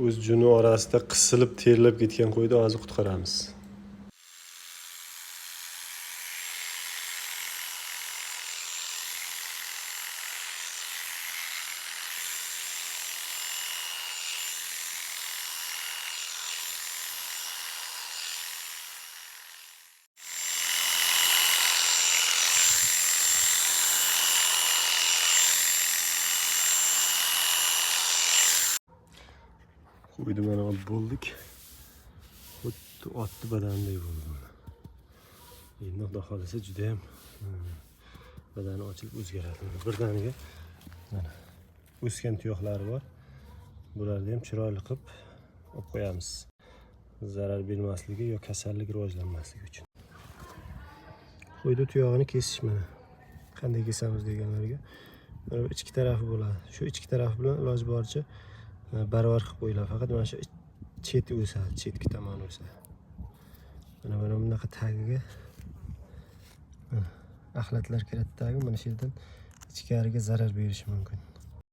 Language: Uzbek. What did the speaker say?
o'z juni orasida qisilib terlab ketgan qo'yni hozir qutqaramiz. Qo'yni mana bo'ldik. Xuddi otni badaniday bo'ldi. Endi xudo xolasa juda ham badani ochilib o'zgaradi. Birdaniga mana o'sgan tuyoqlari bor. Bularni ham chiroyli qilib olib qo'yamiz. Zarar bermasligi yo kasallik rivojlanmasligi uchun. Qo'yni tuyog'ini kesish mana. Qanday kesamiz deganlarga. Mana ichki tarafi bo'ladi. Shu ichki taraf bilan iloji boricha baravar qilib qo'yiladi. Faqat mana shu cheti o'sadi, chetki tomoni o'sadi. Mana bunaqa tagiga axlatlar kiradi tagi, mana shu yerdan ichkariga zarar berishi mumkin.